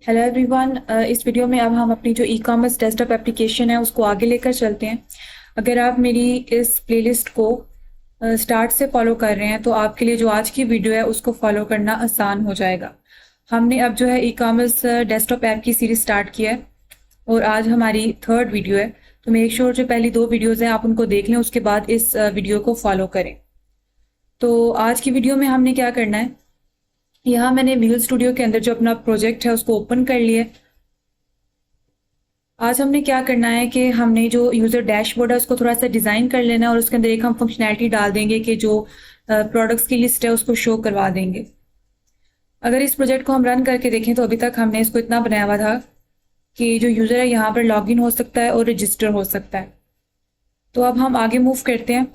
Hello everyone. इस video में अब हम अपनी जो ई कॉमर्स डेस्कटॉप एप्लीकेशन है उसको आगे लेकर चलते हैं। अगर आप मेरी इस प्लेलिस्ट को स्टार्ट से फॉलो कर रहे हैं तो आपके लिए जो आज की वीडियो है उसको फॉलो करना आसान हो जाएगा। हमने अब जो है ई कॉमर्स डेस्कटॉप ऐप की सीरीज स्टार्ट किया है और आज हमारी थर्ड वीडियो है। तो मेक श्योर जो पहली दो वीडियोज़ हैं आप उनको देख लें, उसके बाद इस वीडियो को फॉलो करें। तो आज की वीडियो में हमने क्या करना है, यहाँ मैंने विजुअल स्टूडियो के अंदर जो अपना प्रोजेक्ट है उसको ओपन कर लिया है। आज हमने क्या करना है कि हमने जो यूज़र डैशबोर्ड है उसको थोड़ा सा डिज़ाइन कर लेना है और उसके अंदर एक हम फंक्शनैलिटी डाल देंगे कि जो प्रोडक्ट्स की लिस्ट है उसको शो करवा देंगे। अगर इस प्रोजेक्ट को हम रन करके देखें तो अभी तक हमने इसको इतना बनाया हुआ था कि जो यूज़र है यहाँ पर लॉगिन हो सकता है और रजिस्टर हो सकता है। तो अब हम आगे मूव करते हैं।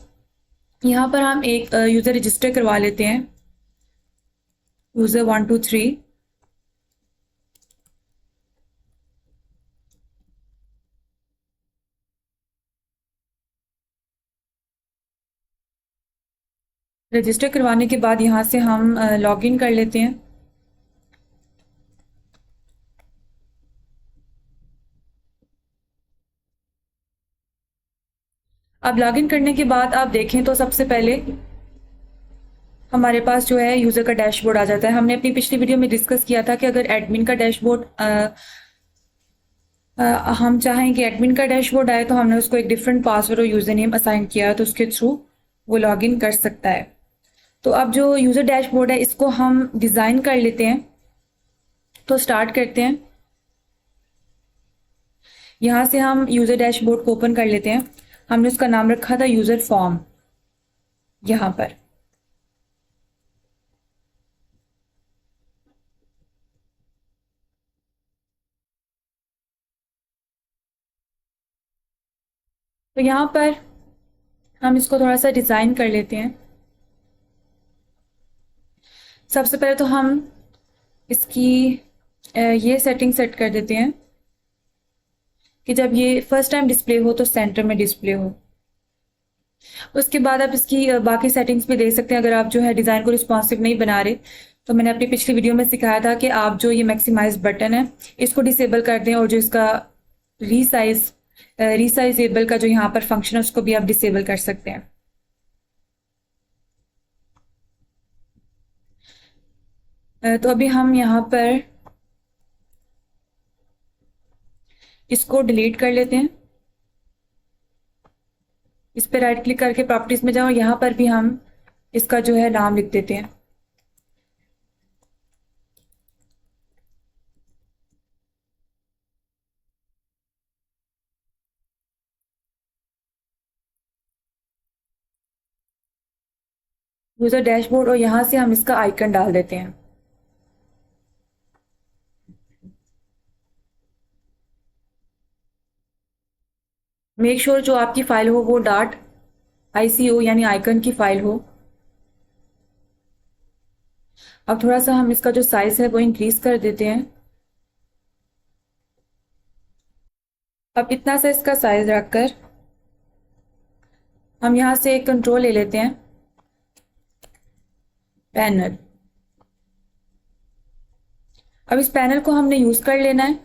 यहाँ पर हम एक यूज़र रजिस्टर करवा लेते हैं, यूज़र 123। रजिस्टर करवाने के बाद यहाँ से हम लॉगिन कर लेते हैं। अब लॉगिन करने के बाद आप देखें तो सबसे पहले हमारे पास जो है यूज़र का डैशबोर्ड आ जाता है। हमने अपनी पिछली वीडियो में डिस्कस किया था कि अगर एडमिन का डैशबोर्ड हम चाहें कि एडमिन का डैशबोर्ड आए तो हमने उसको एक डिफरेंट पासवर्ड और यूज़र नेम असाइन किया है, तो उसके थ्रू वो लॉगिन कर सकता है। तो अब जो यूज़र डैशबोर्ड है इसको हम डिज़ाइन कर लेते हैं। तो स्टार्ट करते हैं। यहाँ से हम यूज़र डैशबोर्ड को ओपन कर लेते हैं। हमने उसका नाम रखा था यूज़र फॉर्म। यहाँ पर तो यहाँ पर हम इसको थोड़ा सा डिज़ाइन कर लेते हैं। सबसे पहले तो हम इसकी ये सेटिंग सेट कर देते हैं कि जब ये फर्स्ट टाइम डिस्प्ले हो तो सेंटर में डिस्प्ले हो। उसके बाद आप इसकी बाकी सेटिंग्स भी देख सकते हैं। अगर आप जो है डिज़ाइन को रिस्पॉन्सिव नहीं बना रहे तो मैंने अपनी पिछली वीडियो में सिखाया था कि आप जो ये मैक्सिमाइज बटन है इसको डिसेबल कर दें और जो इसका रीसाइजेबल का जो यहाँ पर फंक्शन है उसको भी आप डिसेबल कर सकते हैं। तो अभी हम यहाँ पर इसको डिलीट कर लेते हैं। इस पर राइट क्लिक करके प्रॉपर्टीज में जाओ, यहाँ पर भी हम इसका जो है नाम लिख देते हैं। यूजर डैशबोर्ड, और यहाँ से हम इसका आइकन डाल देते हैं। मेक श्योर जो आपकी फाइल हो वो डॉट ICO यानी आइकन की फाइल हो। अब थोड़ा सा हम इसका जो साइज है वो इंक्रीज कर देते हैं। अब इतना सा इसका साइज रखकर हम यहाँ से एक कंट्रोल ले लेते हैं, पैनल। अब इस पैनल को हमने यूज कर लेना है।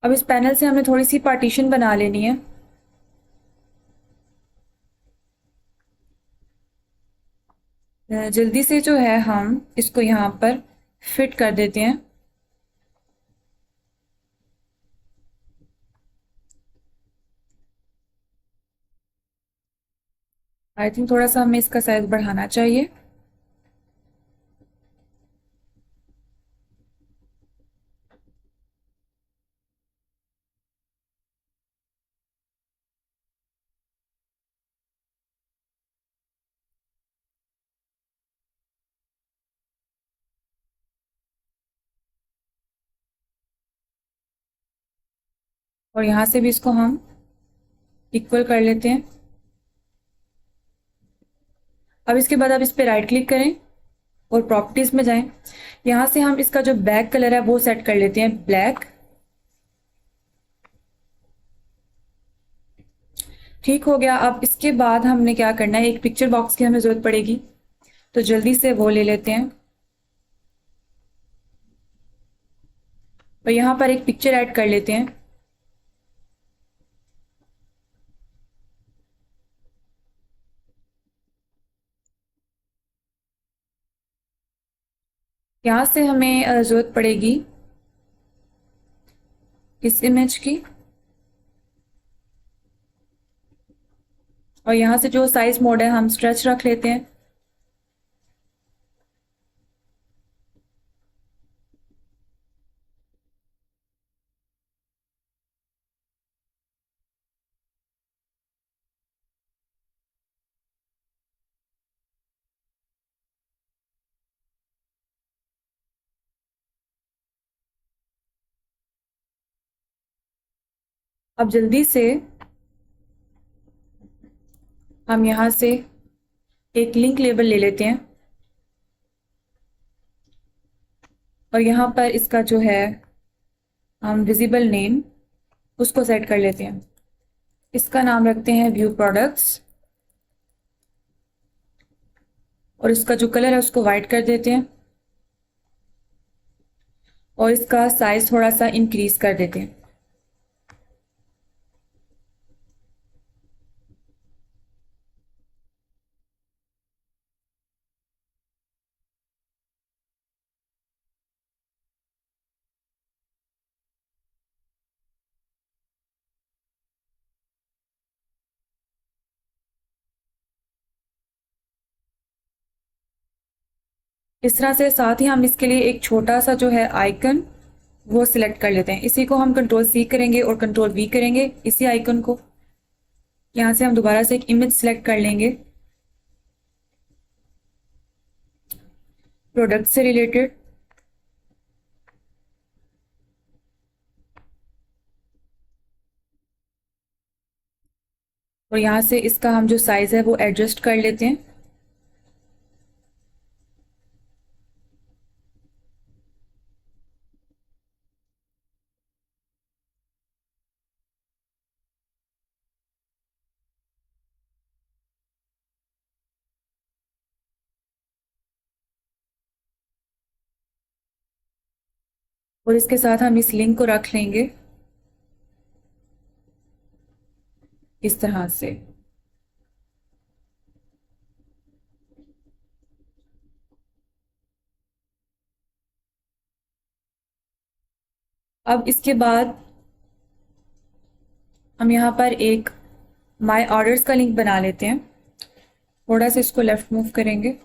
अब इस पैनल से हमें थोड़ी सी पार्टीशन बना लेनी है। जल्दी से जो है हम इसको यहाँ पर फिट कर देते हैं। आई थिंक थोड़ा सा हमें इसका साइज बढ़ाना चाहिए। और यहाँ से भी इसको हम इक्वल कर लेते हैं। अब इसके बाद आप इस पर राइट क्लिक करें और प्रॉपर्टीज में जाएं। यहाँ से हम इसका जो बैक कलर है वो सेट कर लेते हैं, ब्लैक। ठीक हो गया। अब इसके बाद हमने क्या करना है, एक पिक्चर बॉक्स की हमें ज़रूरत पड़ेगी, तो जल्दी से वो ले लेते हैं। और यहाँ पर एक पिक्चर ऐड कर लेते हैं। यहाँ से हमें ज़रूरत पड़ेगी इस इमेज की, और यहाँ से जो साइज मोड है हम स्ट्रेच रख लेते हैं। अब जल्दी से हम यहाँ से एक लिंक लेबल ले लेते हैं, और यहाँ पर इसका जो है हम विजिबल नेम उसको सेट कर लेते हैं। इसका नाम रखते हैं व्यू प्रोडक्ट्स, और इसका जो कलर है उसको वाइट कर देते हैं, और इसका साइज थोड़ा सा इंक्रीज कर देते हैं। इस तरह से साथ ही हम इसके लिए एक छोटा सा जो है आइकन वो सिलेक्ट कर लेते हैं। इसी को हम कंट्रोल C करेंगे और कंट्रोल V करेंगे। इसी आइकन को यहाँ से हम दोबारा से एक इमेज सिलेक्ट कर लेंगे प्रोडक्ट से रिलेटेड, और यहाँ से इसका हम जो साइज है वो एडजस्ट कर लेते हैं। और इसके साथ हम इस लिंक को रख लेंगे इस तरह से। अब इसके बाद हम यहाँ पर एक माय ऑर्डर्स का लिंक बना लेते हैं। थोड़ा सा इसको लेफ्ट मूव करेंगे,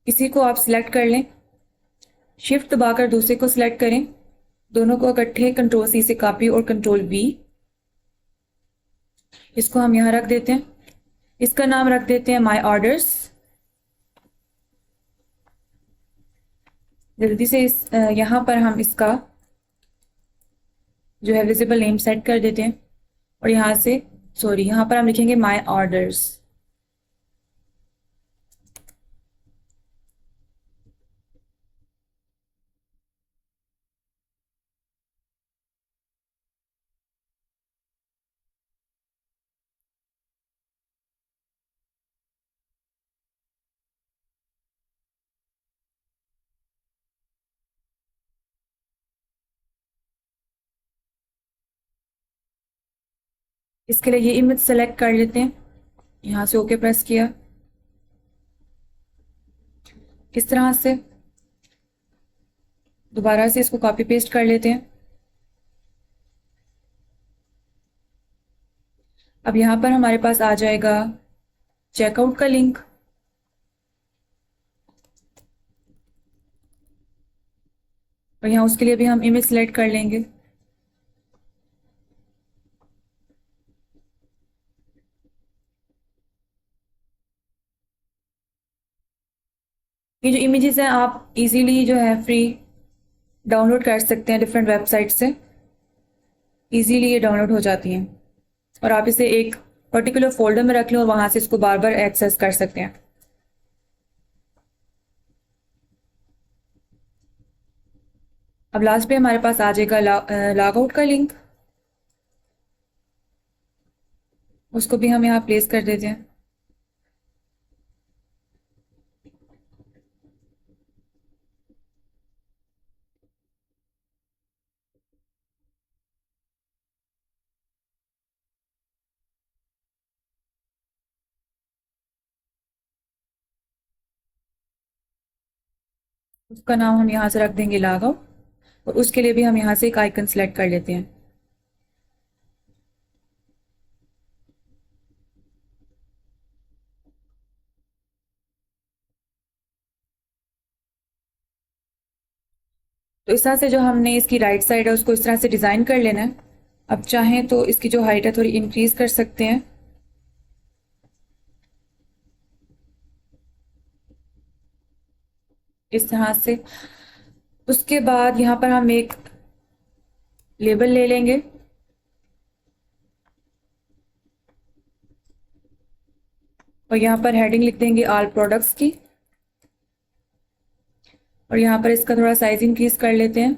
इसी को आप सिलेक्ट कर लें, शिफ्ट दबाकर दूसरे को सिलेक्ट करें, दोनों को इकट्ठे कंट्रोल C से कॉपी और कंट्रोल V, इसको हम यहाँ रख देते हैं। इसका नाम रख देते हैं माय ऑर्डर्स। जल्दी से यहाँ पर हम इसका जो है विजिबल नेम सेट कर देते हैं, और यहाँ से यहाँ पर हम लिखेंगे माय ऑर्डर्स। इसके लिए ये इमेज सेलेक्ट कर लेते हैं, यहाँ से ओके प्रेस किया, इस तरह से दोबारा से इसको कॉपी पेस्ट कर लेते हैं। अब यहाँ पर हमारे पास आ जाएगा चेकआउट का लिंक, और यहाँ उसके लिए भी हम इमेज सेलेक्ट कर लेंगे। ये जो इमेजेस हैं आप इजीली जो है फ्री डाउनलोड कर सकते हैं डिफरेंट वेबसाइट से, इजीली ये डाउनलोड हो जाती हैं, और आप इसे एक पर्टिकुलर फोल्डर में रख लें और वहाँ से इसको बार बार एक्सेस कर सकते हैं। अब लास्ट पे हमारे पास आ जाएगा लॉग आउट का लिंक, उसको भी हम यहाँ प्लेस कर देते हैं। उसका नाम हम यहाँ से रख देंगे लॉग आउट, और उसके लिए भी हम यहाँ से एक आइकन सेलेक्ट कर लेते हैं। तो इस तरह से जो हमने इसकी राइट साइड है उसको इस तरह से डिज़ाइन कर लेना है। अब चाहें तो इसकी जो हाइट है थोड़ी इंक्रीज कर सकते हैं। इस तरह से। उसके बाद यहाँ पर हम एक लेबल ले लेंगे, और यहाँ पर हेडिंग लिख देंगे ऑल प्रोडक्ट्स की, और यहाँ पर इसका थोड़ा साइज इंक्रीज कर लेते हैं।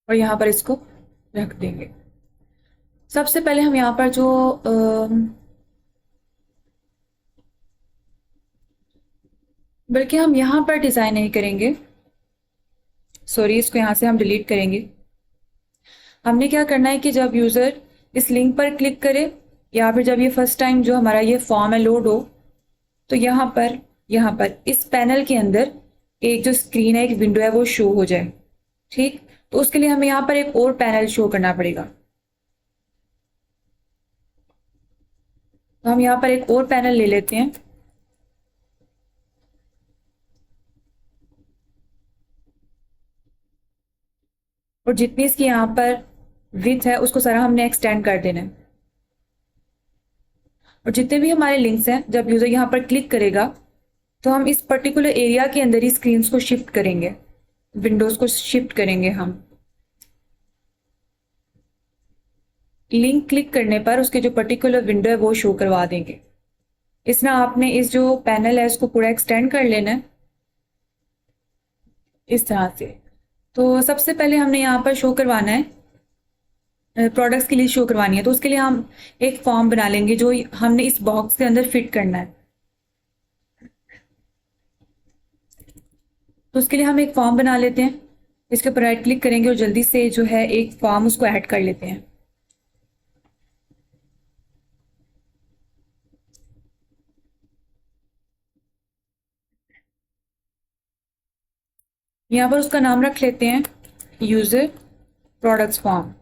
और यहाँ पर इसको रख देंगे। सबसे पहले हम यहाँ पर जो बल्कि हम यहाँ पर डिज़ाइन नहीं करेंगे, सॉरी, इसको यहाँ से हम डिलीट करेंगे। हमने क्या करना है कि जब यूज़र इस लिंक पर क्लिक करे, या फिर जब ये फर्स्ट टाइम जो हमारा ये फॉर्म है लोड हो, तो यहाँ पर इस पैनल के अंदर एक जो स्क्रीन है, एक विंडो है, वो शो हो जाए। ठीक, तो उसके लिए हमें यहाँ पर एक और पैनल शो करना पड़ेगा। तो हम यहाँ पर एक और पैनल ले लेते हैं, और जितनी इसकी यहाँ पर विड्थ है उसको सारा हमने एक्सटेंड कर देना है। और जितने भी हमारे लिंक्स हैं, जब यूज़र यहाँ पर क्लिक करेगा तो हम इस पर्टिकुलर एरिया के अंदर ही स्क्रीन्स को शिफ्ट करेंगे, विंडोज़ को शिफ्ट करेंगे हम। लिंक क्लिक करने पर उसके जो पर्टिकुलर विंडो है वो शो करवा देंगे। इसमें आपने इस जो पैनल है उसको पूरा एक्सटेंड कर लेना है इस तरह से। तो सबसे पहले हमने यहाँ पर शो करवाना है, प्रोडक्ट्स की लिस्ट शो करवानी है, तो उसके लिए हम एक फॉर्म बना लेंगे जो हमने इस बॉक्स के अंदर फिट करना है। तो उसके लिए हम एक फॉर्म बना लेते हैं, इसके ऊपर राइट क्लिक करेंगे और जल्दी से जो है एक फॉर्म उसको ऐड कर लेते हैं। यहाँ पर उसका नाम रख लेते हैं यूज़र प्रोडक्ट्स फॉर्म।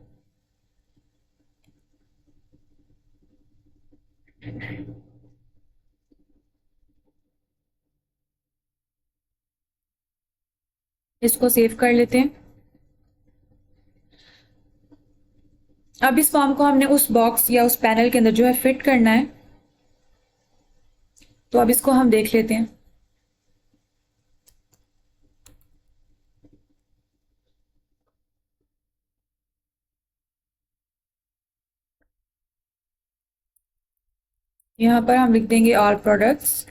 इसको सेव कर लेते हैं। अब इस फॉर्म को हमने उस बॉक्स या उस पैनल के अंदर जो है फिट करना है, तो अब इसको हम देख लेते हैं। यहाँ पर हम लिख देंगे ऑल प्रोडक्ट्स,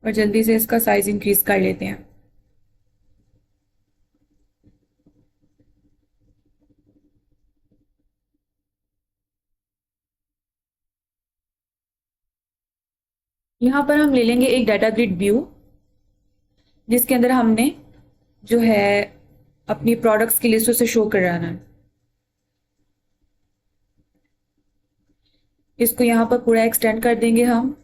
और जल्दी से इसका साइज इंक्रीज कर लेते हैं। यहाँ पर हम ले लेंगे एक डाटा ग्रिड व्यू, जिसके अंदर हमने जो है अपनी प्रोडक्ट्स की लिस्ट उसे शो कराना है। इसको यहाँ पर पूरा एक्सटेंड कर देंगे हम।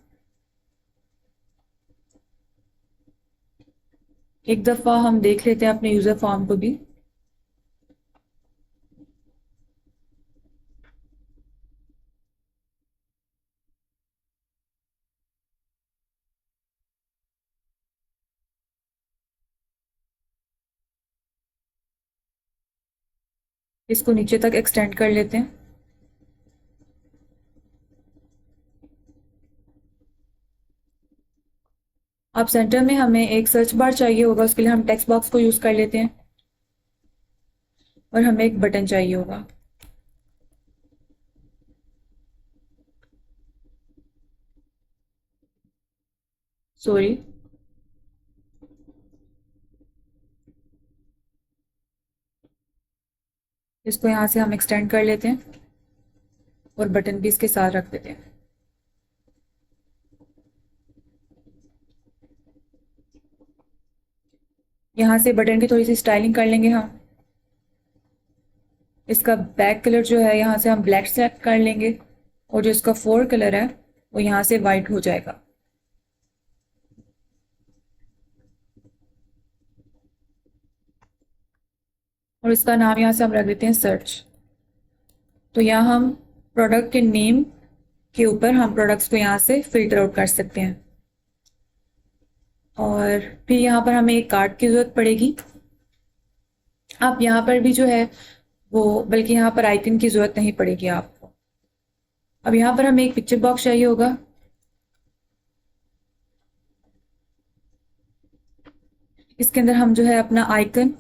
एक दफ़ा हम देख लेते हैं अपने यूज़र फॉर्म को भी। इसको नीचे तक एक्सटेंड कर लेते हैं। अब सेंटर में हमें एक सर्च बार चाहिए होगा, उसके लिए हम टेक्स्ट बॉक्स को यूज़ कर लेते हैं। और हमें एक बटन चाहिए होगा। सॉरी, इसको यहाँ से हम एक्सटेंड कर लेते हैं और बटन भी इसके साथ रख देते हैं। यहाँ से बटन की थोड़ी सी स्टाइलिंग कर लेंगे हम। इसका बैक कलर जो है यहाँ से हम ब्लैक सेलेक्ट कर लेंगे और जो इसका फोर कलर है वो यहाँ से वाइट हो जाएगा। और इसका नाम यहाँ से हम रख देते हैं सर्च। तो यहाँ हम प्रोडक्ट के नेम के ऊपर हम प्रोडक्ट्स को यहाँ से फिल्टर आउट कर सकते हैं। और फिर यहाँ पर हमें एक कार्ड की ज़रूरत पड़ेगी। आप यहाँ पर भी जो है वो, बल्कि यहाँ पर आइकन की ज़रूरत नहीं पड़ेगी आपको। अब यहाँ पर हमें एक पिक्चर बॉक्स चाहिए होगा। इसके अंदर हम जो है अपना आइकन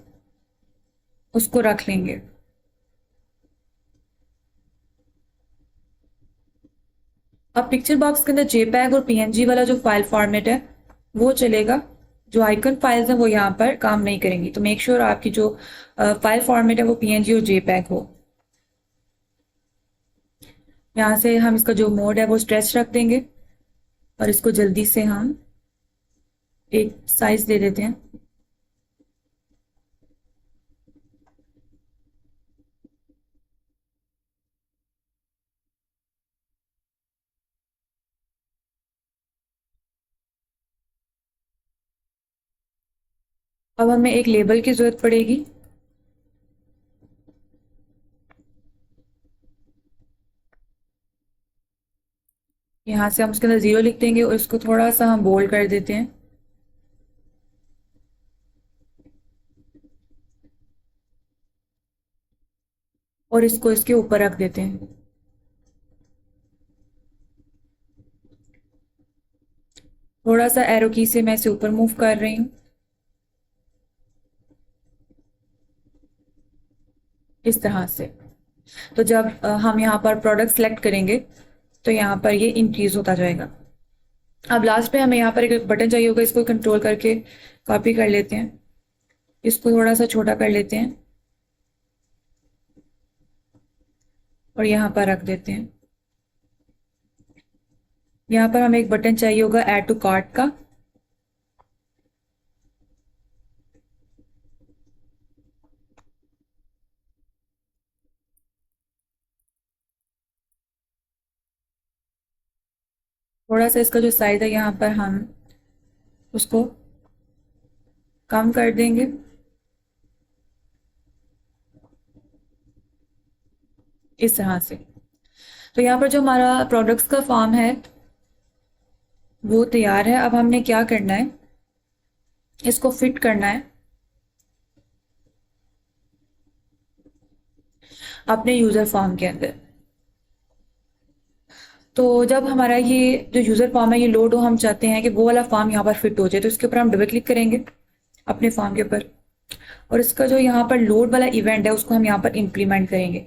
उसको रख लेंगे। अब पिक्चर बॉक्स के अंदर जेपैग और पीएनजी वाला जो फाइल फॉर्मेट है वो चलेगा। जो आइकन फाइल्स हैं वो यहाँ पर काम नहीं करेंगी। तो मेक श्योर आपकी जो फाइल फॉर्मेट है वो पीएनजी और जेपैग हो। यहाँ से हम इसका जो मोड है वो स्ट्रेच रख देंगे और इसको जल्दी से हम एक साइज दे देते हैं। अब हमें एक लेबल की जरूरत पड़ेगी। यहाँ से हम उसके अंदर 0 लिख देंगे और इसको थोड़ा सा हम बोल्ड कर देते हैं। और इसको इसके ऊपर रख देते हैं। थोड़ा सा एरो की से मैं इसे ऊपर मूव कर रही हूँ, इस तरह से। तो जब हम यहाँ पर प्रोडक्ट सेलेक्ट करेंगे तो यहाँ पर ये इंक्रीज होता जाएगा। अब लास्ट पे हमें यहाँ पर एक बटन चाहिए होगा। इसको कंट्रोल करके कॉपी कर लेते हैं। इसको थोड़ा सा छोटा कर लेते हैं और यहाँ पर रख देते हैं। यहाँ पर हमें एक बटन चाहिए होगा ऐड टू कार्ट का। थोड़ा सा इसका जो साइज है यहाँ पर हम उसको कम कर देंगे। इस तरह से। तो यहाँ पर जो हमारा प्रोडक्ट्स का फॉर्म है वो तैयार है। अब हमने क्या करना है, इसको फिट करना है अपने यूजर फॉर्म के अंदर। तो जब हमारा ये जो यूजर फॉर्म है ये लोड हो, हम चाहते हैं कि वो वाला फॉर्म यहाँ पर फिट हो जाए। तो इसके ऊपर हम डबल क्लिक करेंगे अपने फॉर्म के ऊपर और इसका जो यहाँ पर लोड वाला इवेंट है उसको हम यहाँ पर इम्प्लीमेंट करेंगे।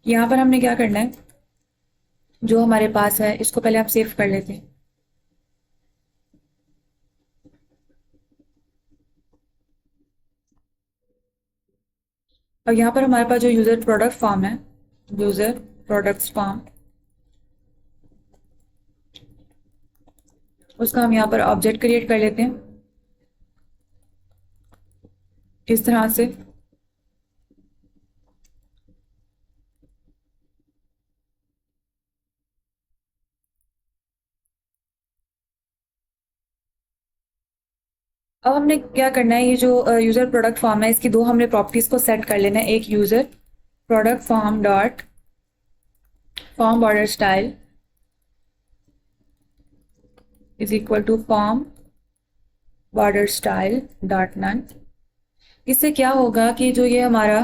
यहाँ पर हमने क्या करना है, जो हमारे पास है इसको पहले आप सेव कर लेते हैं। और यहाँ पर हमारे पास जो यूजर प्रोडक्ट फॉर्म है, यूजर प्रोडक्ट्स फॉर्म, उसका हम यहाँ पर ऑब्जेक्ट क्रिएट कर लेते हैं इस तरह से। अब हमने क्या करना है, ये जो यूजर प्रोडक्ट फॉर्म है इसकी दो हमने प्रॉपर्टीज को सेट कर लेना है। एक user product form dot form border style is equal to form border style dot none. इससे क्या होगा कि जो ये हमारा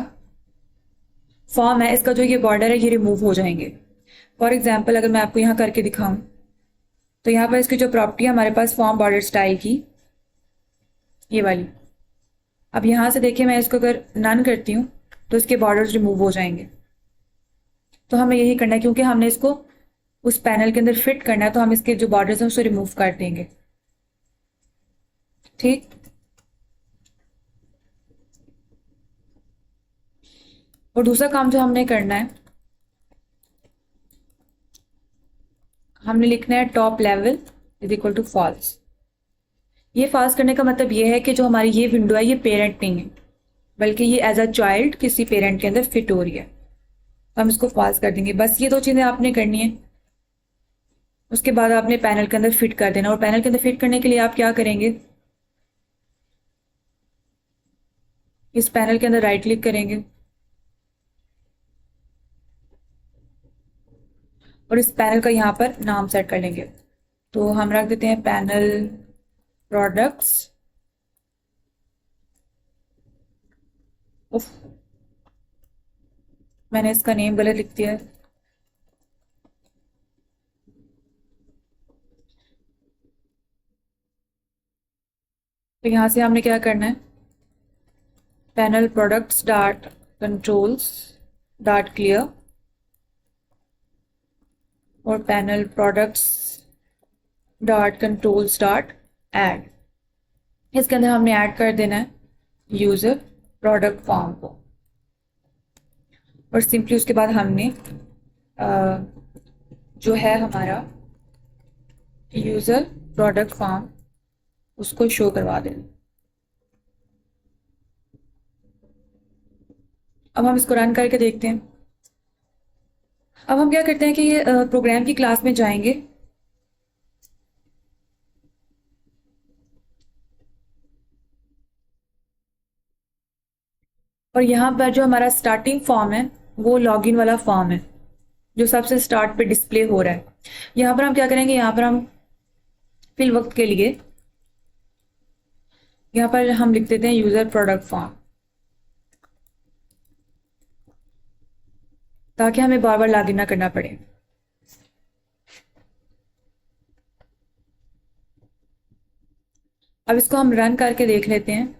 फॉर्म है इसका जो ये बॉर्डर है ये रिमूव हो जाएंगे। फॉर एग्जाम्पल अगर मैं आपको यहाँ करके दिखाऊं तो यहाँ पर इसकी जो प्रॉपर्टी है हमारे पास फॉर्म बॉर्डर स्टाइल की, ये वाली। अब यहाँ से देखिए मैं इसको अगर नन करती हूँ तो इसके बॉर्डर्स रिमूव हो जाएंगे। तो हमें यही करना है, क्योंकि हमने इसको उस पैनल के अंदर फिट करना है, तो हम इसके जो बॉर्डर्स हैं उसे रिमूव कर देंगे। ठीक। और दूसरा काम जो हमने करना है, हमने लिखना है top level is equal to false. ये फॉल्स करने का मतलब ये है कि जो हमारी ये विंडो है ये पेरेंट नहीं है, बल्कि ये एज अ चाइल्ड किसी पेरेंट के अंदर फिट हो रही है। तो हम इसको फॉल्स कर देंगे। बस ये दो चीज़ें आपने करनी है। उसके बाद आपने पैनल के अंदर फिट कर देना। और पैनल के अंदर फिट करने के लिए आप क्या करेंगे, इस पैनल के अंदर राइट क्लिक करेंगे और इस पैनल का यहाँ पर नाम सेट कर लेंगे। तो हम रख देते हैं पैनल प्रोडक्ट्स। उफ, मैंने इसका नेम गलत लिख दिया है। तो यहाँ से हमने क्या करना है, panel products dot controls dot clear और panel products dot controls dot add. इसके अंदर हमने ऐड कर देना है यूजर प्रोडक्ट फॉर्म को। और सिंपली उसके बाद हमने जो है हमारा यूजर प्रोडक्ट फॉर्म उसको शो करवा देना। अब हम इसको रन करके देखते हैं। अब हम क्या करते हैं कि ये प्रोग्राम की क्लास में जाएंगे और यहाँ पर जो हमारा स्टार्टिंग फॉर्म है वो लॉगिन वाला फॉर्म है जो सबसे स्टार्ट पे डिस्प्ले हो रहा है। यहाँ पर हम क्या करेंगे, यहाँ पर हम फिल वक्त के लिए यहाँ पर हम लिख देते हैं यूजर प्रोडक्ट फॉर्म, ताकि हमें बार बार लॉगिन ना करना पड़े। अब इसको हम रन करके देख लेते हैं।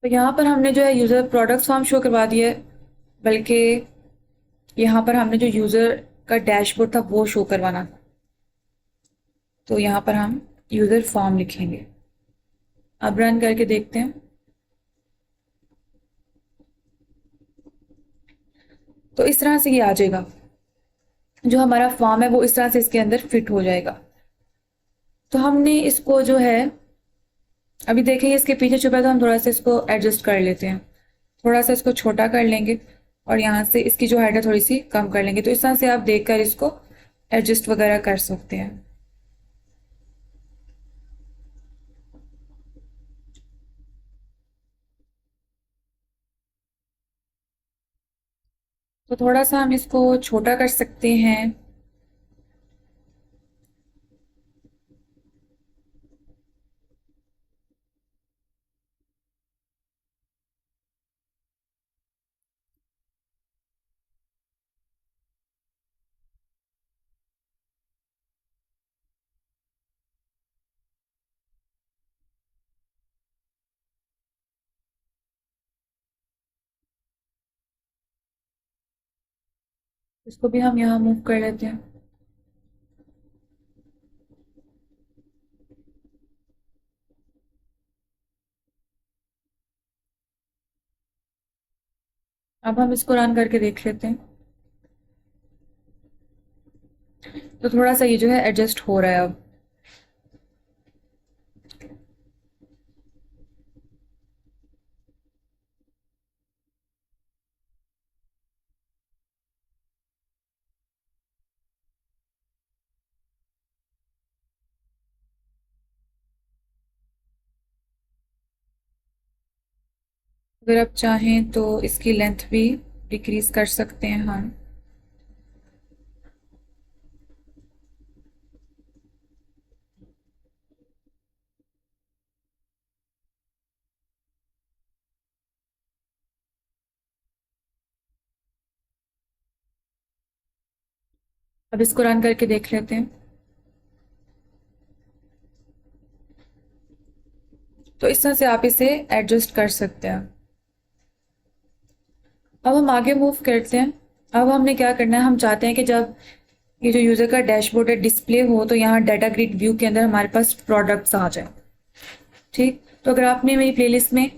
तो यहाँ पर हमने जो है यूजर प्रोडक्ट फॉर्म शो करवा दिया है, बल्कि यहाँ पर हमने जो यूजर का डैशबोर्ड था वो शो करवाना था। तो यहाँ पर हम यूजर फॉर्म लिखेंगे। अब रन करके देखते हैं। तो इस तरह से ये आ जाएगा, जो हमारा फॉर्म है वो इस तरह से इसके अंदर फिट हो जाएगा। तो हमने इसको जो है अभी देखें इसके पीछे छुपा है, तो हम थोड़ा सा इसको एडजस्ट कर लेते हैं। थोड़ा सा इसको छोटा कर लेंगे और यहाँ से इसकी जो हाइट है थोड़ी सी कम कर लेंगे। तो इस तरह से आप देखकर इसको एडजस्ट वगैरह कर सकते हैं। तो थोड़ा सा हम इसको छोटा कर सकते हैं। इसको भी हम यहाँ मूव कर लेते हैं। अब हम इसको रन करके देख लेते हैं। तो थोड़ा सा ये जो है एडजस्ट हो रहा है अब। अगर आप चाहें तो इसकी लेंथ भी डिक्रीज कर सकते हैं हम। अब इसको रन करके देख लेते हैं। तो इस तरह से आप इसे एडजस्ट कर सकते हैं। अब हम आगे मूव करते हैं। अब हमने क्या करना है, हम चाहते हैं कि जब ये जो यूज़र का डैशबोर्ड है डिस्प्ले हो तो यहाँ डाटा ग्रिड व्यू के अंदर हमारे पास प्रोडक्ट्स आ जाए। ठीक, तो अगर आपने मेरी प्लेलिस्ट में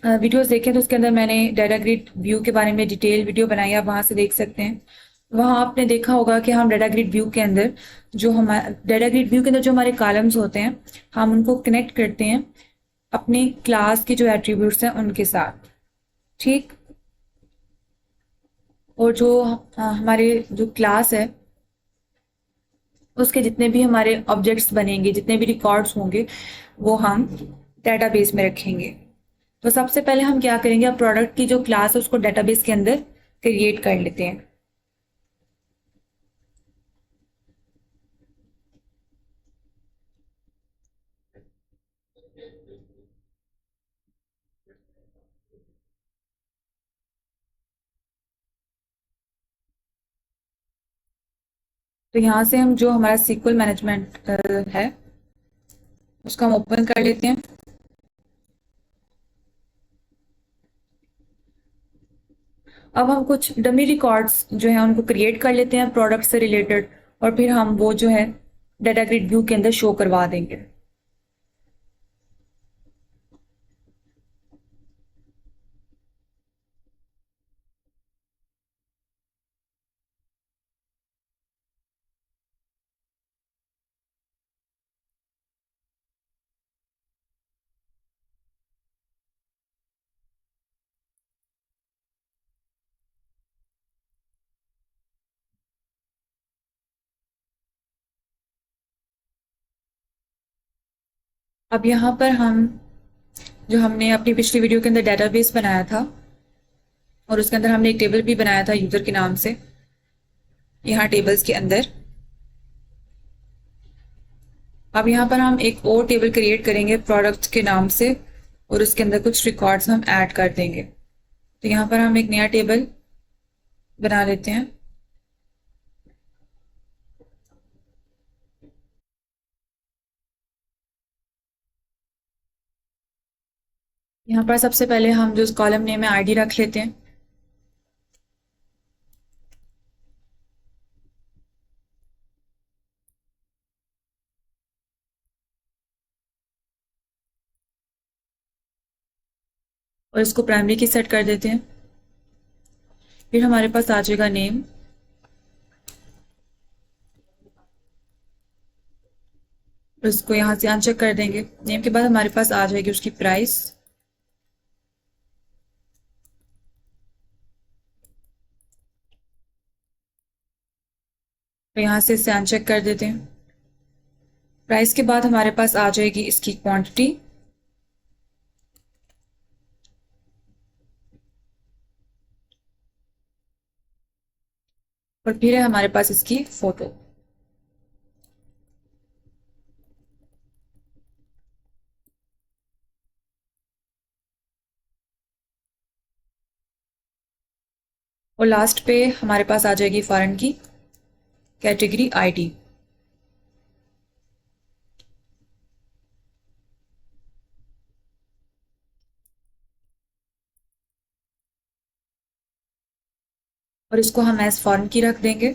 वीडियोस देखे तो उसके अंदर मैंने डाटा ग्रिड व्यू के बारे में डिटेल वीडियो बनाई है, आप वहाँ से देख सकते हैं। वहाँ आपने देखा होगा कि हम डाटा ग्रिड व्यू के अंदर जो हमारे कॉलम्स होते हैं हम उनको कनेक्ट करते हैं अपनी क्लास के जो एट्रीब्यूट्स हैं उनके साथ। ठीक, और जो हमारे जो क्लास है उसके जितने भी हमारे ऑब्जेक्ट्स बनेंगे, जितने भी रिकॉर्ड्स होंगे वो हम डेटाबेस में रखेंगे। तो सबसे पहले हम क्या करेंगे, अब प्रोडक्ट की जो क्लास है उसको डेटाबेस के अंदर क्रिएट कर लेते हैं। तो यहाँ से हम जो हमारा सीक्वल मैनेजमेंट है उसको हम ओपन कर लेते हैं। अब हम कुछ डमी रिकॉर्ड्स जो है उनको क्रिएट कर लेते हैं प्रोडक्ट से रिलेटेड, और फिर हम वो जो है डाटा ग्रिड व्यू के अंदर शो करवा देंगे। अब यहाँ पर हम जो हमने अपनी पिछली वीडियो के अंदर डेटाबेस बनाया था और उसके अंदर हमने एक टेबल भी बनाया था यूजर के नाम से, यहाँ टेबल्स के अंदर अब यहाँ पर हम एक और टेबल क्रिएट करेंगे प्रोडक्ट के नाम से और उसके अंदर कुछ रिकॉर्ड्स हम ऐड कर देंगे। तो यहाँ पर हम एक नया टेबल बना लेते हैं। यहाँ पर सबसे पहले हम जो कॉलम नेम है आईडी रख लेते हैं। और इसको प्राइमरी की सेट कर देते हैं। फिर हमारे पास आ जाएगा नेम, और इसको यहाँ से अनचेक कर देंगे। नेम के बाद हमारे पास आ जाएगी उसकी प्राइस, तो यहाँ से इसे अनचेक कर देते हैं। प्राइस के बाद हमारे पास आ जाएगी इसकी क्वांटिटी, और फिर है हमारे पास इसकी फोटो। और लास्ट पे हमारे पास आ जाएगी फॉरेन की कैटेगरी आईडी। और इसको हम एज फॉरेन की रख देंगे।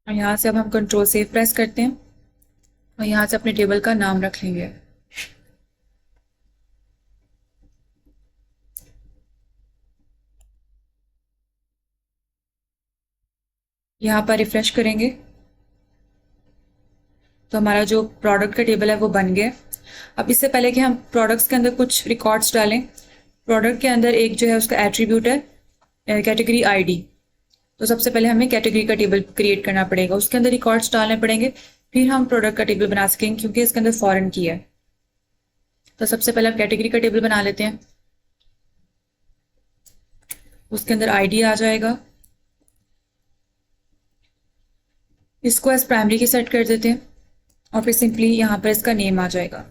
और यहाँ से अब हम कंट्रोल सेव प्रेस करते हैं और यहाँ से अपने टेबल का नाम रख लेंगे। यहाँ पर रिफ्रेश करेंगे तो हमारा जो प्रोडक्ट का टेबल है वो बन गया। अब इससे पहले कि हम प्रोडक्ट्स के अंदर कुछ रिकॉर्ड्स डालें, प्रोडक्ट के अंदर एक जो है उसका एट्रीब्यूट है कैटेगरी आईडी। तो सबसे पहले हमें कैटेगरी का टेबल क्रिएट करना पड़ेगा, उसके अंदर रिकॉर्ड्स डालने पड़ेंगे, फिर हम प्रोडक्ट का टेबल बना सकेंगे क्योंकि इसके अंदर फॉरेन की है। तो सबसे पहले हम कैटेगरी का टेबल बना लेते हैं। उसके अंदर आईडी आ जाएगा। इसको एज प्राइमरी की सेट कर देते हैं और फिर सिंपली यहाँ पर इसका नेम आ जाएगा।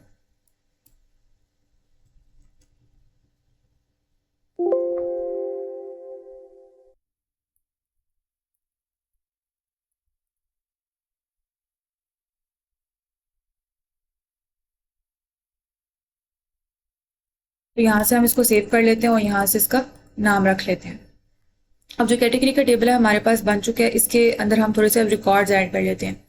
तो यहाँ से हम इसको सेव कर लेते हैं और यहाँ से इसका नाम रख लेते हैं। अब जो कैटेगरी का टेबल है हमारे पास बन चुका है, इसके अंदर हम थोड़े से अब रिकॉर्ड्स ऐड कर लेते हैं।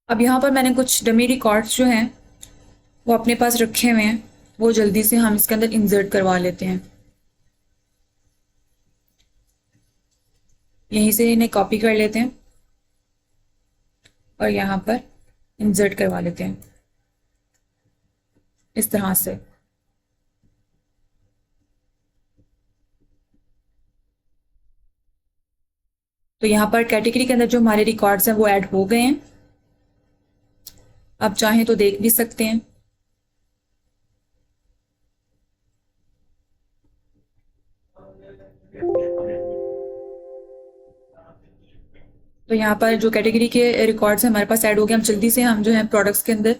अब यहाँ पर मैंने कुछ डमी रिकॉर्ड्स जो हैं वो अपने पास रखे हुए हैं, वो जल्दी से हम इसके अंदर इंसर्ट करवा लेते हैं। यहीं से इन्हें कॉपी कर लेते हैं और यहाँ पर इंसर्ट करवा लेते हैं इस तरह से। तो यहाँ पर कैटेगरी के अंदर जो हमारे रिकॉर्ड्स हैं वो ऐड हो गए हैं। आप चाहें तो देख भी सकते हैं। तो यहाँ पर जो कैटेगरी के रिकॉर्ड्स हमारे पास ऐड हो गए, हम जल्दी से हम जो है प्रोडक्ट्स के अंदर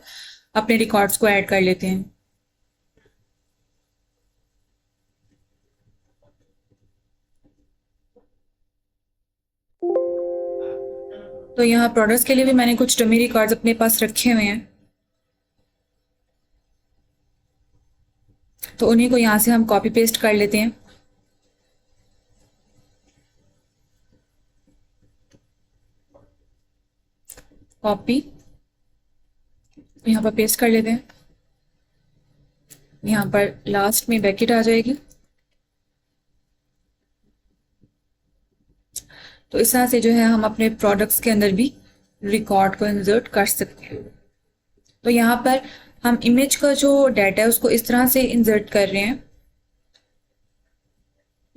अपने रिकॉर्ड्स को ऐड कर लेते हैं। तो यहाँ प्रोडक्ट्स के लिए भी मैंने कुछ डमी रिकॉर्ड्स अपने पास रखे हुए हैं, तो उन्हीं को यहाँ से हम कॉपी पेस्ट कर लेते हैं। कॉपी, यहाँ पर पेस्ट कर लेते हैं। यहाँ पर लास्ट में ब्रैकेट आ जाएगी। तो इस तरह से जो है हम अपने प्रोडक्ट्स के अंदर भी रिकॉर्ड को इंसर्ट कर सकते हैं। तो यहाँ पर हम इमेज का जो डाटा है उसको इस तरह से इंसर्ट कर रहे हैं।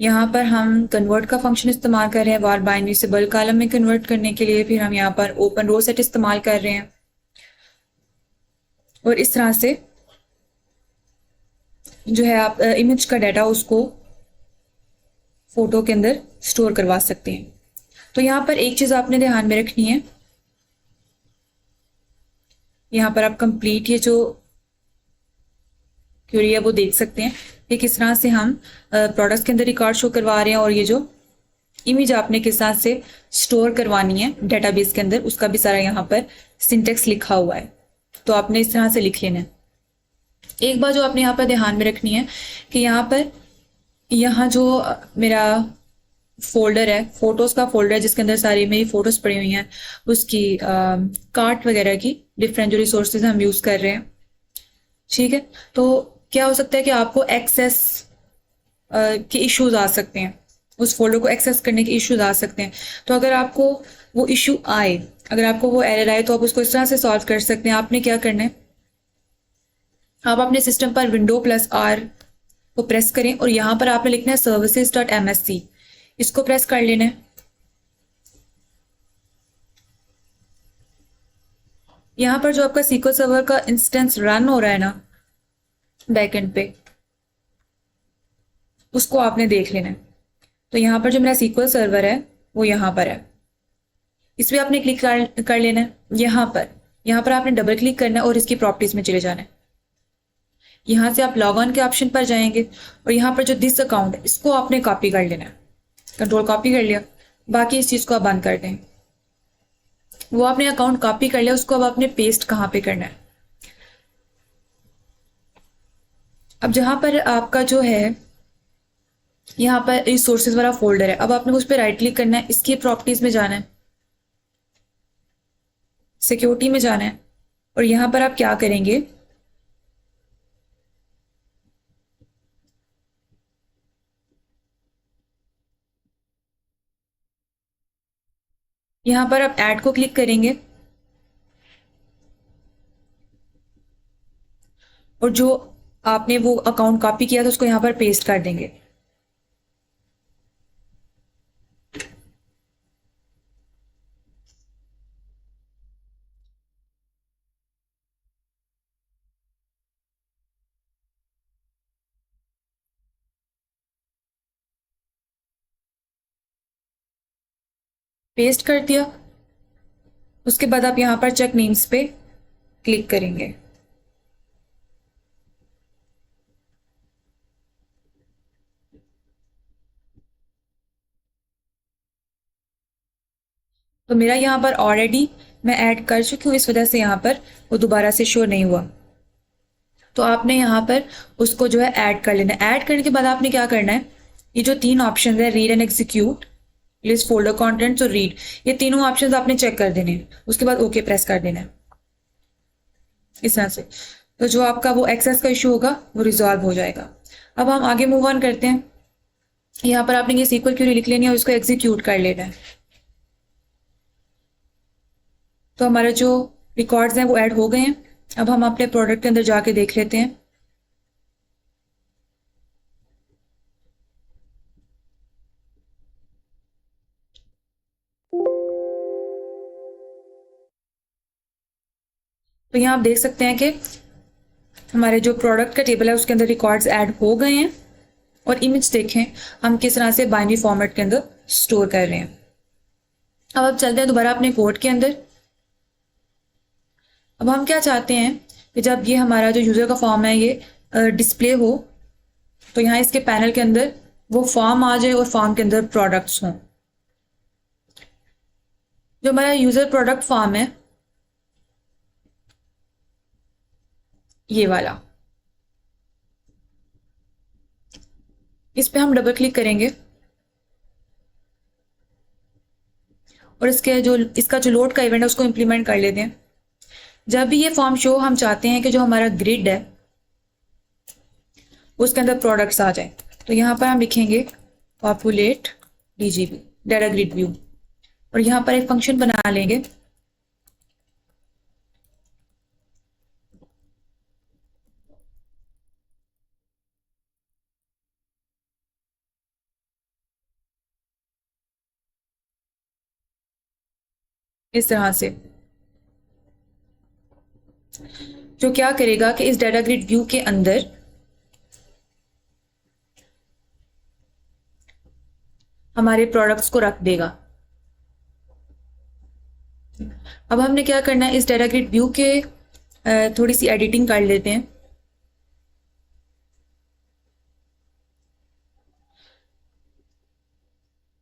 यहाँ पर हम कन्वर्ट का फंक्शन इस्तेमाल कर रहे हैं वार बाइनरी से बल्क कॉलम में कन्वर्ट करने के लिए। फिर हम यहाँ पर ओपन रो सेट इस्तेमाल कर रहे हैं और इस तरह से जो है आप इमेज का डाटा उसको फोटो के अंदर स्टोर करवा सकते हैं। तो यहाँ पर एक चीज आपने ध्यान में रखनी है, यहाँ पर आप कंप्लीट ये जो क्वेरी है वो देख सकते हैं कि किस तरह से हम प्रोडक्ट्स के अंदर रिकॉर्ड शो करवा रहे हैं और ये जो इमेज आपने किस तरह से स्टोर करवानी है डेटाबेस के अंदर उसका भी सारा यहाँ पर सिंटेक्स लिखा हुआ है। तो आपने इस तरह से लिख लेना है। एक बात जो आपने यहाँ पर ध्यान में रखनी है कि यहाँ जो मेरा फोल्डर है, फोटोज का फोल्डर है जिसके अंदर सारी मेरी फोटोज पड़ी हुई हैं, उसकी कार्ट वगैरह की डिफरेंट जो रिसोर्सेज हम यूज कर रहे हैं, ठीक है। तो क्या हो सकता है कि आपको एक्सेस के इश्यूज आ सकते हैं, उस फोल्डर को एक्सेस करने के इश्यूज आ सकते हैं। तो अगर आपको वो इश्यू आए, अगर आपको वो एरर आए, तो आप उसको इस तरह से सॉल्व कर सकते हैं। आपने क्या करना है, आप अपने सिस्टम पर Windows+R को प्रेस करें और यहाँ पर आपने लिखना है services.msc, इसको प्रेस कर लेना है। यहाँ पर जो आपका SQL सर्वर का इंस्टेंस रन हो रहा है ना बैकएंड पे, उसको आपने देख लेना है। तो यहाँ पर जो मेरा SQL सर्वर है वो यहाँ पर है, इस पर आपने क्लिक कर लेना है। यहाँ पर आपने डबल क्लिक करना है और इसकी प्रॉपर्टीज में चले जाना है। यहाँ से आप लॉग ऑन के ऑप्शन पर जाएंगे और यहाँ पर जो दिस अकाउंट है इसको आपने कॉपी कर लेना है। कंट्रोल कॉपी कर लिया, बाकी इस चीज को आप बंद कर दें। वो आपने अकाउंट कॉपी कर लिया, उसको अब आपने पेस्ट कहाँ पे करना है। अब जहां पर आपका जो है यहाँ पर रिसोर्सेज वाला फोल्डर है, अब आपने उस पर राइट क्लिक करना है, इसकी प्रॉपर्टीज में जाना है, सिक्योरिटी में जाना है और यहाँ पर आप क्या करेंगे, यहाँ पर आप ऐड को क्लिक करेंगे और जो आपने वो अकाउंट कॉपी किया था उसको यहाँ पर पेस्ट कर देंगे। पेस्ट कर दिया। उसके बाद आप यहाँ पर चेक नेम्स पे क्लिक करेंगे। तो मेरा यहाँ पर ऑलरेडी मैं ऐड कर चुकी हूँ, इस वजह से यहाँ पर वो दोबारा से शो नहीं हुआ। तो आपने यहाँ पर उसको जो है ऐड कर लेना है। ऐड करने के बाद आपने क्या करना है, ये जो 3 ऑप्शन है, read and execute, list, folder contents और रीड, ये तीनों ऑप्शन आपने चेक कर देने हैं। उसके बाद ओके प्रेस कर देना है इस तरह से। तो जो आपका वो एक्सेस का इशू होगा वो रिजॉल्व हो जाएगा। अब हम आगे मूव ऑन करते हैं। यहाँ पर आपने ये सीक्वल क्वेरी लिख लेनी है और उसको एग्जीक्यूट कर लेना है। तो हमारे जो रिकॉर्ड्स हैं वो ऐड हो गए हैं। अब हम अपने प्रोडक्ट के अंदर जाके देख लेते हैं। तो यहाँ आप देख सकते हैं कि हमारे जो प्रोडक्ट का टेबल है उसके अंदर रिकॉर्ड्स ऐड हो गए हैं। और इमेज देखें हम किस तरह से बाइनरी फॉर्मेट के अंदर स्टोर कर रहे हैं। अब चलते हैं दोबारा अपने कोड के अंदर। अब हम क्या चाहते हैं कि जब ये हमारा जो यूज़र का फॉर्म है ये डिस्प्ले हो, तो यहाँ इसके पैनल के अंदर वो फॉर्म आ जाए और फॉर्म के अंदर प्रोडक्ट्स हों। जो हमारा यूज़र प्रोडक्ट फॉर्म है ये वाला, इस पे हम डबल क्लिक करेंगे और इसका जो लोड का इवेंट है उसको इम्प्लीमेंट कर लेते हैं। जब भी ये फॉर्म शो, हम चाहते हैं कि जो हमारा ग्रिड है उसके अंदर प्रोडक्ट्स आ जाए। तो यहाँ पर हम लिखेंगे populate DGB, data grid view, और यहाँ पर एक फंक्शन बना लेंगे इस तरह से, जो क्या करेगा कि इस डाटा ग्रिड व्यू के अंदर हमारे प्रोडक्ट्स को रख देगा। अब हमने क्या करना है, इस डाटा ग्रिड व्यू के थोड़ी सी एडिटिंग कर लेते हैं।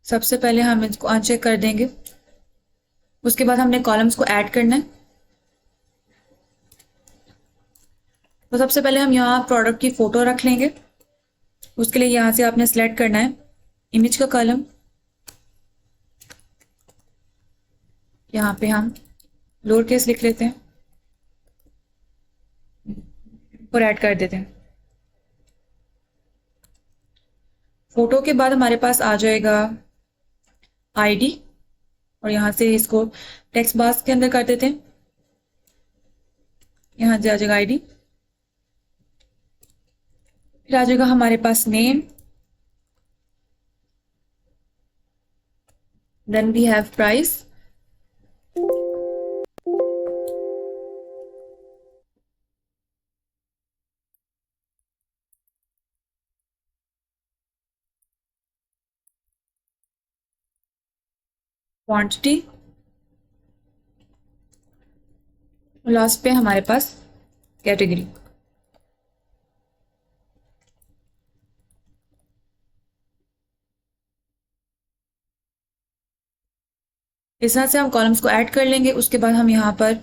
सबसे पहले हम इसको अनचेक कर देंगे। उसके बाद हमने कॉलम्स को ऐड करना है। तो सबसे पहले हम यहाँ प्रोडक्ट की फोटो रख लेंगे। उसके लिए यहाँ से आपने सेलेक्ट करना है इमेज का कॉलम। यहाँ पे हम लोअर केस लिख लेते हैं और ऐड कर देते हैं। फोटो के बाद हमारे पास आ जाएगा आईडी, और यहाँ से इसको टेक्स्ट बॉक्स के अंदर कर देते हैं। यहाँ से आ जाएगा आईडी, फिर आ जाएगा हमारे पास name, then we have price, quantity, last पे हमारे पास कैटेगरी। इस तरह से हम कॉलम्स को ऐड कर लेंगे। उसके बाद हम यहाँ पर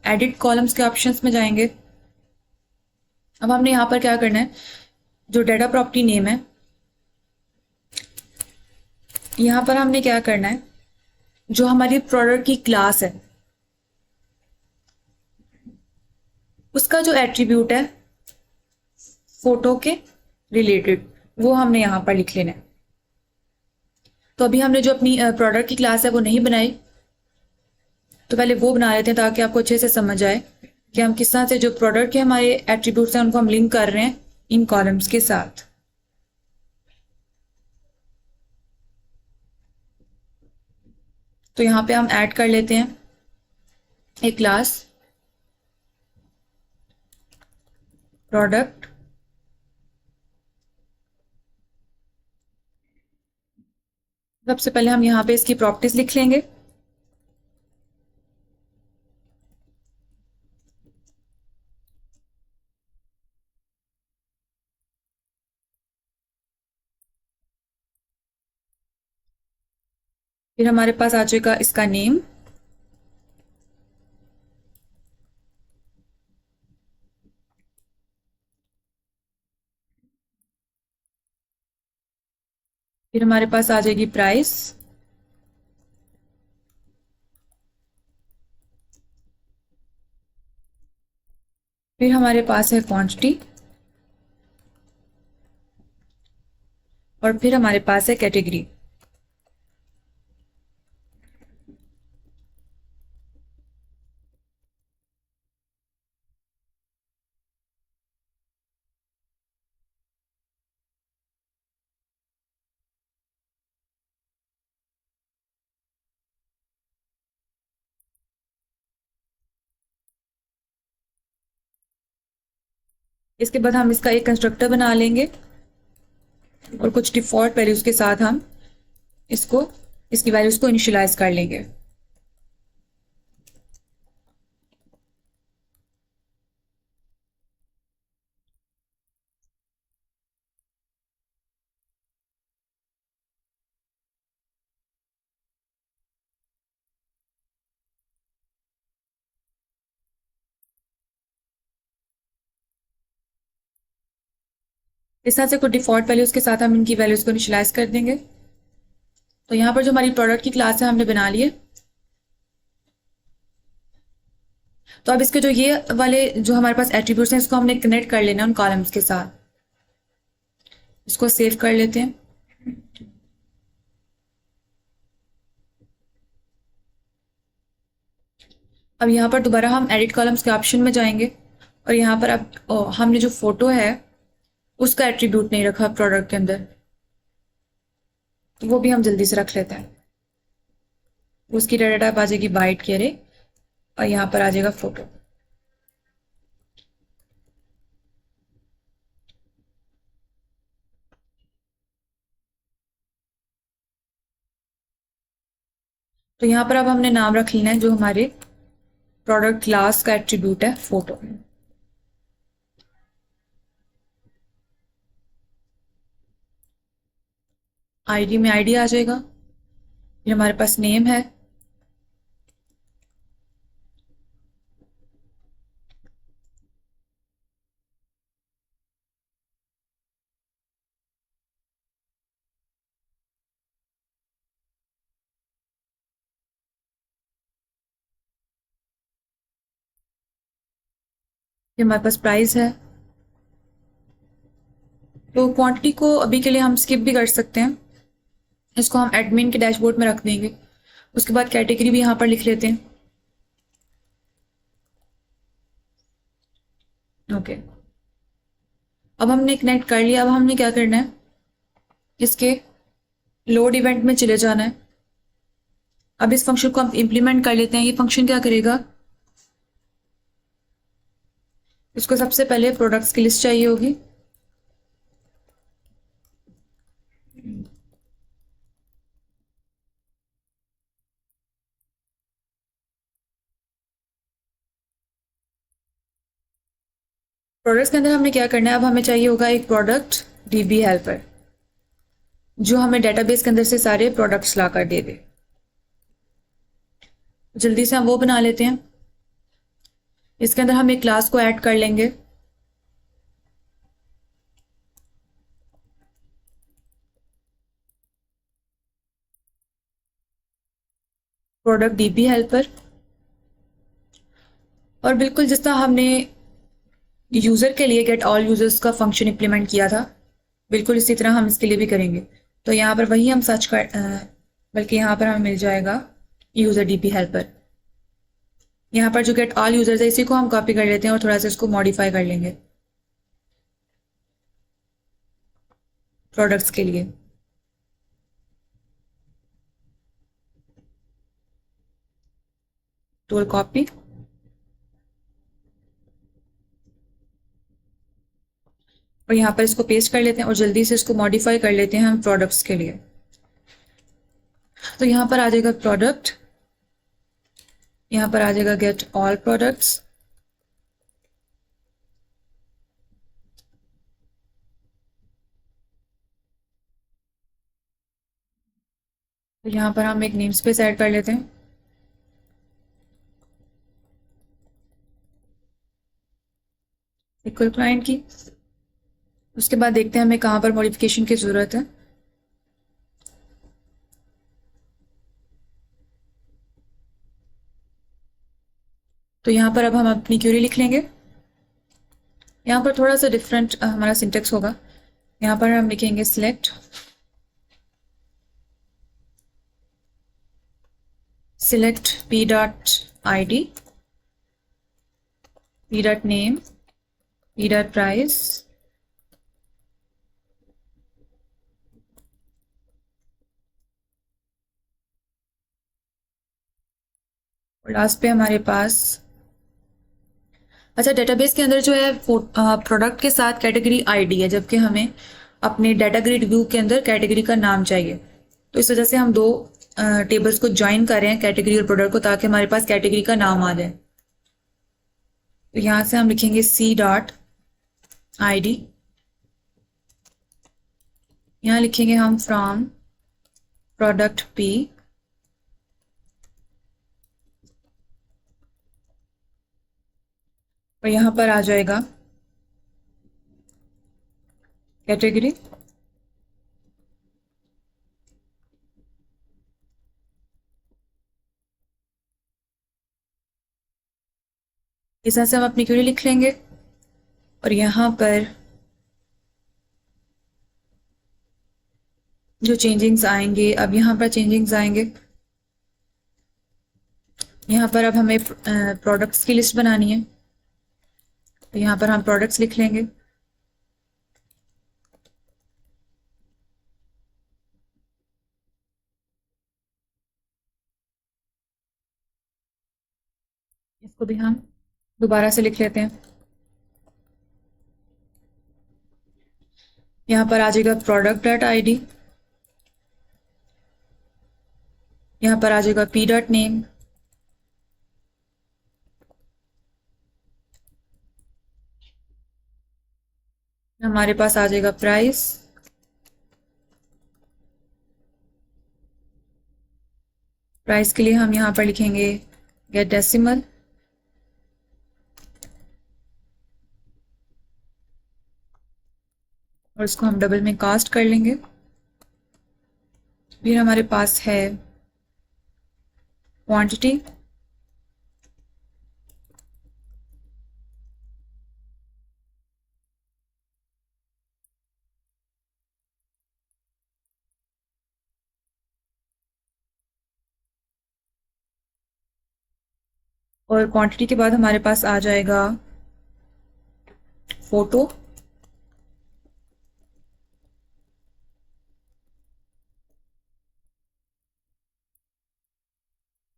एडिट कॉलम्स के ऑप्शंस में जाएंगे। अब हमने यहाँ पर क्या करना है, जो डाटा प्रॉपर्टी नेम है यहाँ पर हमने क्या करना है, जो हमारी प्रोडक्ट की क्लास है उसका जो एट्रीब्यूट है फोटो के रिलेटेड, वो हमने यहाँ पर लिख लेना है। तो अभी हमने जो अपनी प्रोडक्ट की क्लास है वो नहीं बनाई, तो पहले वो बना लेते हैं ताकि आपको अच्छे से समझ आए कि हम किस तरह से जो प्रोडक्ट के हमारे एट्रीब्यूट्स हैं उनको हम लिंक कर रहे हैं इन कॉलम्स के साथ। तो यहाँ पे हम ऐड कर लेते हैं एक क्लास प्रोडक्ट, सबसे पहले हम यहाँ पे इसकी प्रॉपर्टीज लिख लेंगे। फिर हमारे पास आ जाएगा इसका नेम। फिर हमारे पास आ जाएगी प्राइस। फिर हमारे पास है क्वांटिटी। और फिर हमारे पास है कैटेगरी। इसके बाद हम इसका एक कंस्ट्रक्टर बना लेंगे और कुछ डिफॉल्ट वैल्यूज के साथ हम इसको इसकी वैल्यूज को इनिशियलाइज कर लेंगे। इस तरह से कुछ डिफॉल्ट वैल्यूज के साथ हम इनकी वैल्यूज को इनिशियलाइज कर देंगे। तो यहाँ पर जो हमारी प्रोडक्ट की क्लास है हमने बना ली है। तो अब इसके जो ये वाले जो हमारे पास एट्रीब्यूट्स हैं इसको हमने कनेक्ट कर लेना है उन कॉलम्स के साथ। इसको सेव कर लेते हैं। अब यहाँ पर दोबारा हम एडिट कॉलम्स के ऑप्शन में जाएंगे और यहाँ पर अब हमने जो फोटो है उसका एट्रीब्यूट नहीं रखा प्रोडक्ट के अंदर, तो वो भी हम जल्दी से रख लेते हैं। उसकी डाटा टाइप आ जाएगी बाइट के अरे, और यहाँ पर आ जाएगा फोटो। तो यहाँ पर अब हमने नाम रख लेना है जो हमारे प्रोडक्ट क्लास का एट्रीब्यूट है फोटो। आईडी में आईडी आ जाएगा। फिर हमारे पास नेम है। फिर हमारे पास प्राइस है। तो क्वांटिटी को अभी के लिए हम स्किप भी कर सकते हैं, इसको हम एडमिन के डैशबोर्ड में रख देंगे। उसके बाद कैटेगरी भी यहाँ पर लिख लेते हैं। ओके, अब हमने कनेक्ट कर लिया। अब हमने क्या करना है, इसके लोड इवेंट में चले जाना है। अब इस फंक्शन को हम इम्प्लीमेंट कर लेते हैं। ये फंक्शन क्या करेगा, इसको सबसे पहले प्रोडक्ट्स की लिस्ट चाहिए होगी। प्रोडक्ट्स के अंदर हमने क्या करना है, अब हमें चाहिए होगा एक प्रोडक्ट डीबी हेल्पर जो हमें डेटाबेस के अंदर से सारे प्रोडक्ट्स ला कर दे दे। जल्दी से हम वो बना लेते हैं। इसके अंदर हम एक क्लास को ऐड कर लेंगे। प्रोडक्ट डीबी हेल्पर, और बिल्कुल जिस तरह हमने यूजर के लिए गेट ऑल यूजर्स का फंक्शन इंप्लीमेंट किया था, बिल्कुल इसी तरह हम इसके लिए भी करेंगे। तो यहाँ पर वही हम सर्च कर बल्कि यहाँ पर हमें मिल जाएगा यूजर डीबी हेल्पर। यहाँ पर जो गेट ऑल यूजर्स है इसी को हम कॉपी कर लेते हैं और थोड़ा सा इसको मॉडिफाई कर लेंगे प्रोडक्ट्स के लिए। टूल कॉपी, और यहाँ पर इसको पेस्ट कर लेते हैं और जल्दी से इसको मॉडिफाई कर लेते हैं हम प्रोडक्ट्स के लिए। तो यहाँ पर आ जाएगा प्रोडक्ट, यहाँ पर आ जाएगा गेट ऑल प्रोडक्ट्स, तो यहाँ पर हम एक नेम स्पेस ऐड कर लेते हैं। इक्वल क्लाइंट की। उसके बाद देखते हैं हमें कहाँ पर मॉडिफिकेशन की ज़रूरत है। तो यहाँ पर अब हम अपनी क्यूरी लिख लेंगे। यहाँ पर थोड़ा सा डिफरेंट हमारा सिंटेक्स होगा। यहाँ पर हम लिखेंगे select p dot id, p dot name, p dot price, और लास्ट पे हमारे पास, अच्छा डेटाबेस के अंदर जो है प्रोडक्ट के साथ कैटेगरी आईडी है, जबकि हमें अपने डाटा ग्रिड व्यू के अंदर कैटेगरी का नाम चाहिए। तो इस वजह से हम दो टेबल्स को ज्वाइन कर रहे हैं, कैटेगरी और प्रोडक्ट को, ताकि हमारे पास कैटेगरी का नाम आ जाए। तो यहाँ से हम लिखेंगे c डॉट id, यहाँ लिखेंगे हम फ्रॉम प्रोडक्ट p, और यहाँ पर आ जाएगा कैटेगरी, इस तरह से हम अपनी क्वेरी लिख लेंगे। और यहाँ पर जो चेंजिंग्स आएंगे, अब यहाँ पर चेंजिंग्स आएंगे। यहाँ पर अब हमें प्रोडक्ट्स की लिस्ट बनानी है, तो यहाँ पर हम प्रोडक्ट्स लिख लेंगे। इसको भी हम दोबारा से लिख लेते हैं। यहाँ पर आ जाएगा प्रोडक्ट डॉट id, यहाँ पर आ जाएगा p डॉट नेम, हमारे पास आ जाएगा प्राइस, प्राइस के लिए हम यहाँ पर लिखेंगे गेट डेसिमल, और इसको हम डबल में कास्ट कर लेंगे। फिर हमारे पास है क्वांटिटी, और क्वांटिटी के बाद हमारे पास आ जाएगा फोटो,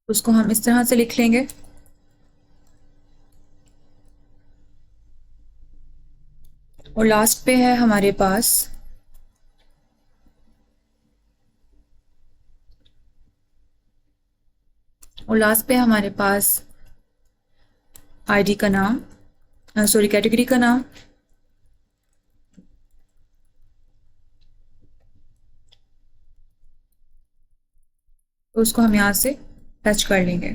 उसको हम इस तरह से लिख लेंगे। और लास्ट पे है हमारे पास आईडी का नाम, सॉरी कैटेगरी का नाम, तो उसको हम यहाँ से टच कर लेंगे।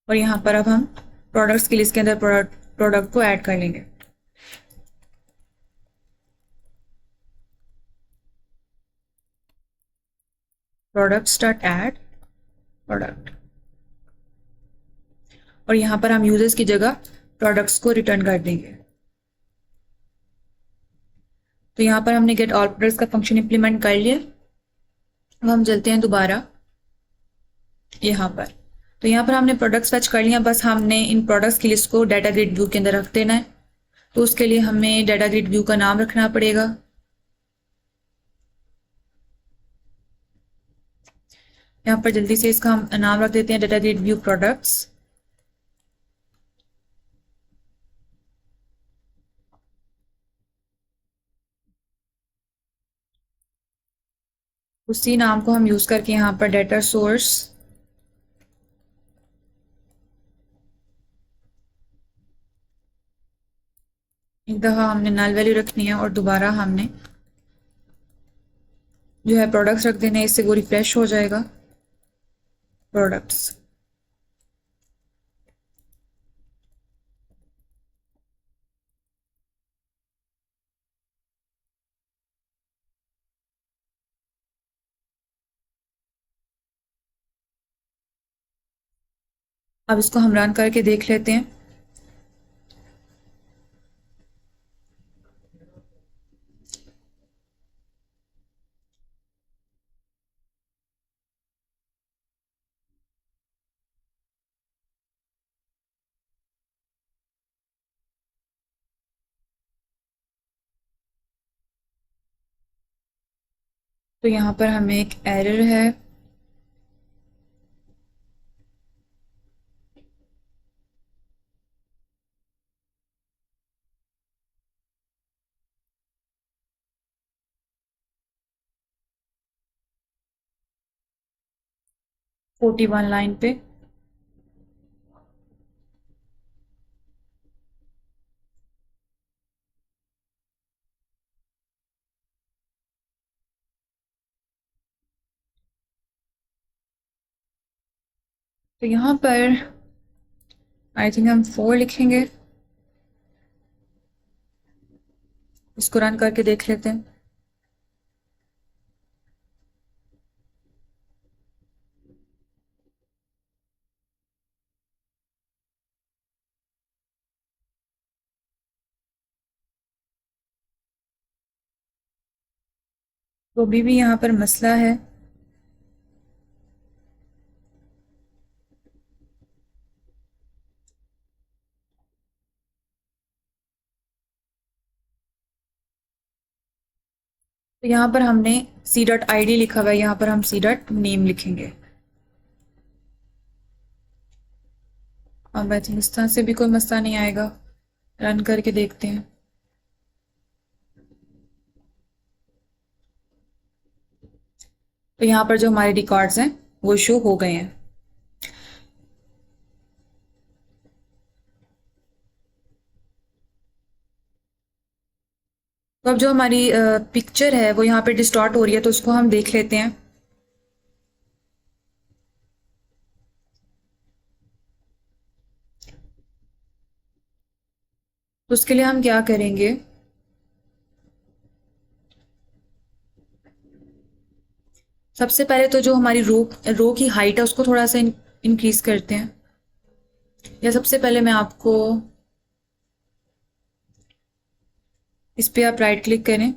और यहाँ पर अब हम प्रोडक्ट्स की लिस्ट के अंदर प्रोडक्ट को ऐड कर लेंगे। प्रोडक्ट्स डॉट ऐड प्रोडक्ट, और यहाँ पर हम यूजर्स की जगह प्रोडक्ट्स को रिटर्न कर देंगे। तो यहाँ पर हमने गेट ऑल प्रोडक्ट्स का फंक्शन इंप्लीमेंट कर लिया। अब हम चलते हैं दोबारा यहाँ पर। तो यहाँ पर हमने प्रोडक्ट्स फैच कर लिया, बस हमने इन प्रोडक्ट्स की लिस्ट को डाटा ग्रिड व्यू के अंदर रख देना है। तो उसके लिए हमें डाटा ग्रिड व्यू का नाम रखना पड़ेगा। यहाँ पर जल्दी से इसका हम नाम रख देते हैं डाटा ग्रिड व्यू प्रोडक्ट्स। उसी नाम को हम यूज़ करके यहाँ पर डाटा सोर्स एक दफ़ा हमने नल वैल्यू रखनी है और दोबारा हमने जो है प्रोडक्ट्स रख देने, इससे वो रिफ्रेश हो जाएगा प्रोडक्ट्स। अब इसको हम रन करके देख लेते हैं। तो यहाँ पर हमें एक एरर है। - 41 लाइन पे तो यहाँ पर आई थिंक हम 4 लिखेंगे। इसको रन करके देख लेते हैं। तो अभी भी यहाँ पर मसला है। तो यहाँ पर हमने c.id लिखा हुआ है, यहाँ पर हम c.name लिखेंगे। अब आई थिंक इस तरह से भी कोई मसला नहीं आएगा। रन करके देखते हैं। तो यहाँ पर जो हमारे रिकॉर्ड्स हैं वो शो हो गए हैं। तो अब जो हमारी पिक्चर है वो यहाँ पे डिस्टॉर्ट हो रही है, तो उसको हम देख लेते हैं। तो उसके लिए हम क्या करेंगे, सबसे पहले तो जो हमारी रो की हाइट है उसको थोड़ा सा इंक्रीज करते हैं। या सबसे पहले मैं आपको इस पे आप राइट क्लिक करें,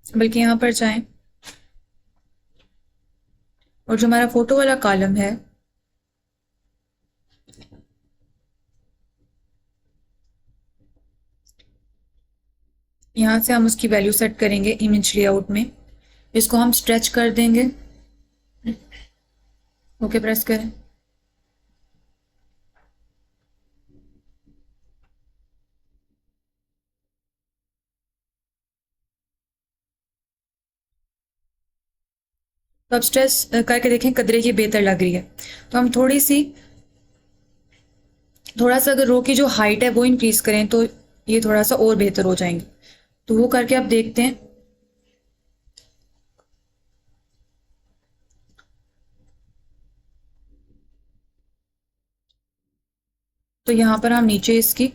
बल्कि यहाँ पर जाएं और जो हमारा फोटो वाला कॉलम है यहाँ से हम उसकी वैल्यू सेट करेंगे इमेज लेआउट में। इसको हम स्ट्रेच कर देंगे। ओके प्रेस करें। तो अब स्ट्रेच करके देखें कदरे की बेहतर लग रही है। तो हम थोड़ा सा अगर रो की जो हाइट है वो इंक्रीज करें तो ये थोड़ा सा और बेहतर हो जाएंगे। तो वो करके आप देखते हैं। तो यहाँ पर हम नीचे इसकी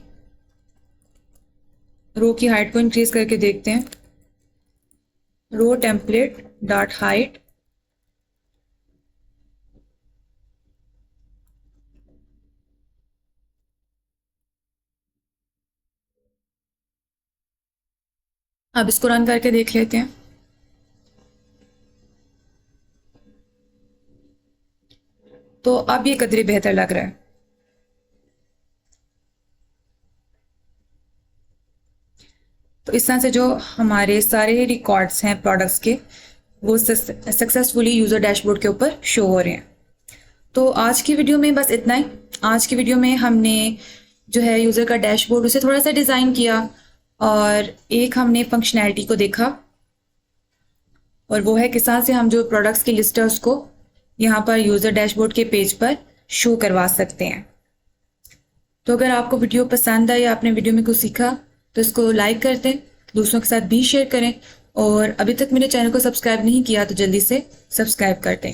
रो की हाइट को इंक्रीज करके देखते हैं। रो टेम्पलेट डॉट हाइट, अब इसको रन करके देख लेते हैं। तो अब ये कदरे बेहतर लग रहा है। तो इस तरह से जो हमारे सारे रिकॉर्ड्स हैं प्रोडक्ट्स के वो सक्सेसफुली यूज़र डैशबोर्ड के ऊपर शो हो रहे हैं। तो आज की वीडियो में बस इतना ही। आज की वीडियो में हमने जो है यूज़र का डैशबोर्ड उसे थोड़ा सा डिज़ाइन किया और एक हमने फंक्शनैलिटी को देखा, और वो है किस तरह से हम जो प्रोडक्ट्स की लिस्ट है उसको यहाँ पर यूज़र डैशबोर्ड के पेज पर शो करवा सकते हैं। तो अगर आपको वीडियो पसंद आए या आपने वीडियो में कुछ सीखा तो इसको लाइक कर दें, दूसरों के साथ भी शेयर करें, और अभी तक मेरे चैनल को सब्सक्राइब नहीं किया तो जल्दी से सब्सक्राइब कर दें।